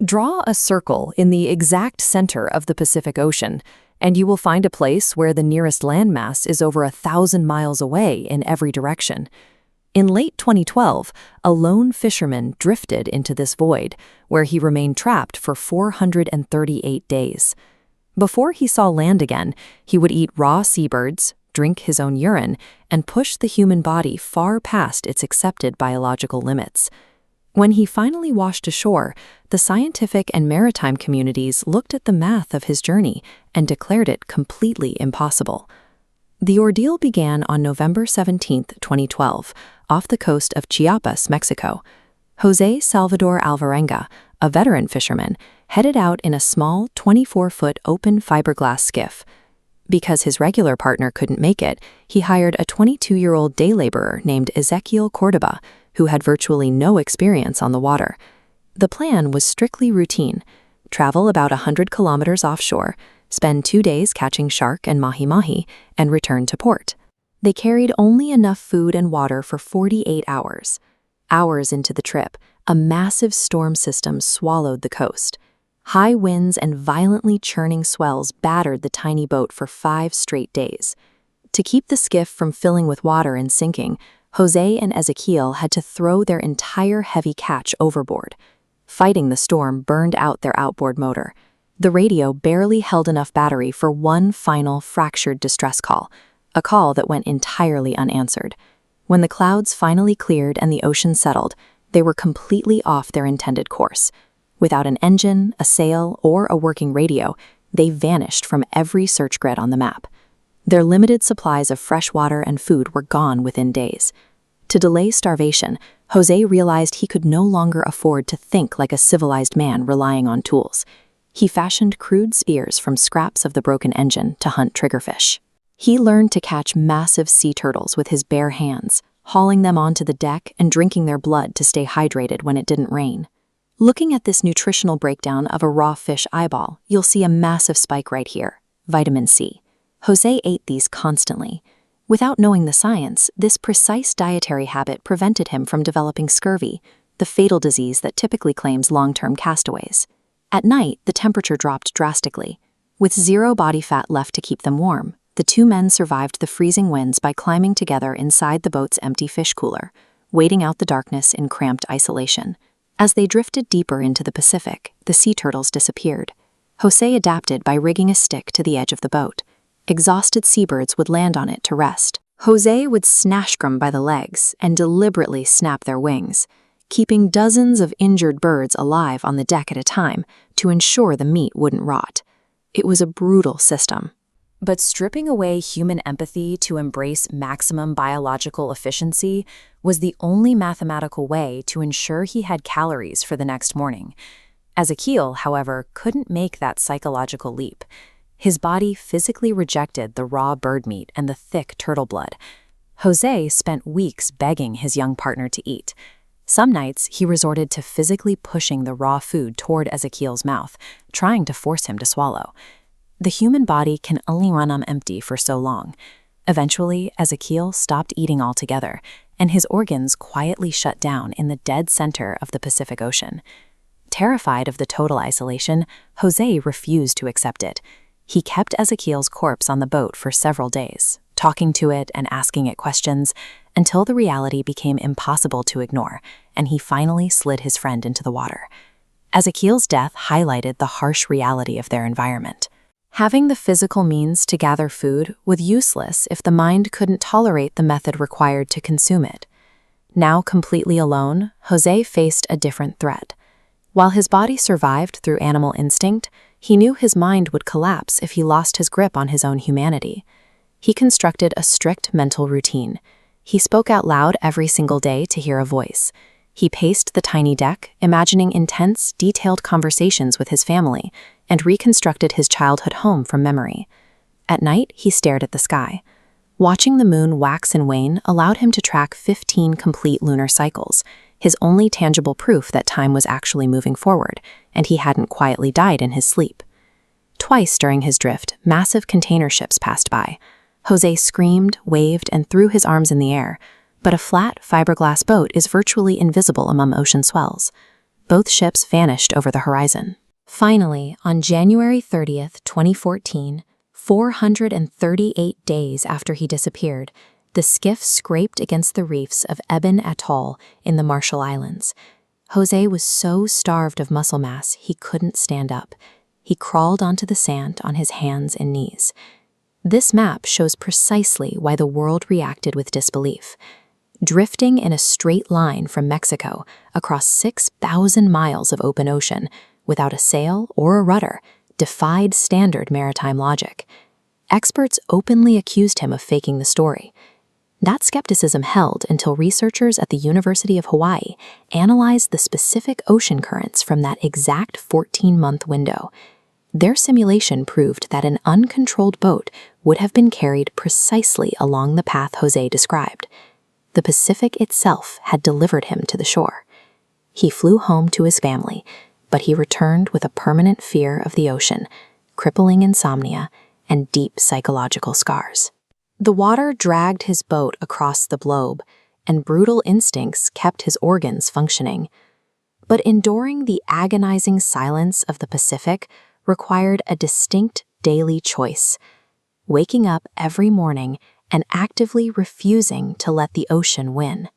Draw a circle in the exact center of the Pacific Ocean, and you will find a place where the nearest landmass is over 1,000 miles away in every direction. In late 2012, a lone fisherman drifted into this void, where he remained trapped for 438 days. Before he saw land again, he would eat raw seabirds, drink his own urine, and push the human body far past its accepted biological limits. When he finally washed ashore, the scientific and maritime communities looked at the math of his journey and declared it completely impossible. The ordeal began on November 17, 2012, off the coast of Chiapas, Mexico. José Salvador Alvarenga, a veteran fisherman, headed out in a small 24-foot open fiberglass skiff. Because his regular partner couldn't make it, he hired a 22-year-old day laborer named Ezequiel Cordoba, who had virtually no experience on the water. The plan was strictly routine: travel about 100 kilometers offshore, spend 2 days catching shark and mahi-mahi, and return to port. They carried only enough food and water for 48 hours. Hours into the trip, a massive storm system swallowed the coast. High winds and violently churning swells battered the tiny boat for 5 straight days. To keep the skiff from filling with water and sinking, José and Ezequiel had to throw their entire heavy catch overboard. Fighting the storm burned out their outboard motor. The radio barely held enough battery for one final fractured distress call, a call that went entirely unanswered. When the clouds finally cleared and the ocean settled, they were completely off their intended course. Without an engine, a sail, or a working radio, they vanished from every search grid on the map. Their limited supplies of fresh water and food were gone within days. To delay starvation, José realized he could no longer afford to think like a civilized man relying on tools. He fashioned crude spears from scraps of the broken engine to hunt triggerfish. He learned to catch massive sea turtles with his bare hands, hauling them onto the deck and drinking their blood to stay hydrated when it didn't rain. Looking at this nutritional breakdown of a raw fish eyeball, you'll see a massive spike right here: vitamin C. José ate these constantly. Without knowing the science, this precise dietary habit prevented him from developing scurvy, the fatal disease that typically claims long-term castaways. At night, the temperature dropped drastically. With zero body fat left to keep them warm, the two men survived the freezing winds by climbing together inside the boat's empty fish cooler, waiting out the darkness in cramped isolation. As they drifted deeper into the Pacific, the sea turtles disappeared. José adapted by rigging a stick to the edge of the boat. Exhausted seabirds would land on it to rest. José would snatch them by the legs and deliberately snap their wings, keeping dozens of injured birds alive on the deck at a time to ensure the meat wouldn't rot. It was a brutal system. But stripping away human empathy to embrace maximum biological efficiency was the only mathematical way to ensure he had calories for the next morning. Ezequiel, however, couldn't make that psychological leap. His body physically rejected the raw bird meat and the thick turtle blood. José spent weeks begging his young partner to eat. Some nights, he resorted to physically pushing the raw food toward Ezequiel's mouth, trying to force him to swallow. The human body can only run on empty for so long. Eventually, Ezequiel stopped eating altogether, and his organs quietly shut down in the dead center of the Pacific Ocean. Terrified of the total isolation, José refused to accept it. He kept Ezequiel's corpse on the boat for several days, talking to it and asking it questions, until the reality became impossible to ignore, and he finally slid his friend into the water. Ezequiel's death highlighted the harsh reality of their environment. Having the physical means to gather food was useless if the mind couldn't tolerate the method required to consume it. Now completely alone, José faced a different threat. While his body survived through animal instinct, he knew his mind would collapse if he lost his grip on his own humanity. He constructed a strict mental routine. He spoke out loud every single day to hear a voice. He paced the tiny deck, imagining intense, detailed conversations with his family, and reconstructed his childhood home from memory. At night, he stared at the sky. Watching the moon wax and wane allowed him to track 15 complete lunar cycles, his only tangible proof that time was actually moving forward, and he hadn't quietly died in his sleep. Twice during his drift, massive container ships passed by. José screamed, waved, and threw his arms in the air, but a flat, fiberglass boat is virtually invisible among ocean swells. Both ships vanished over the horizon. Finally, on January 30th, 2014, 438 days after he disappeared, the skiff scraped against the reefs of Eben Atoll in the Marshall Islands. José was so starved of muscle mass he couldn't stand up. He crawled onto the sand on his hands and knees. This map shows precisely why the world reacted with disbelief. Drifting in a straight line from Mexico across 6,000 miles of open ocean, without a sail or a rudder, defied standard maritime logic. Experts openly accused him of faking the story. That skepticism held until researchers at the University of Hawaii analyzed the specific ocean currents from that exact 14-month window. Their simulation proved that an uncontrolled boat would have been carried precisely along the path José described. The Pacific itself had delivered him to the shore. He flew home to his family, but he returned with a permanent fear of the ocean, crippling insomnia, and deep psychological scars. The water dragged his boat across the globe, and brutal instincts kept his organs functioning. But enduring the agonizing silence of the Pacific required a distinct daily choice: waking up every morning and actively refusing to let the ocean win.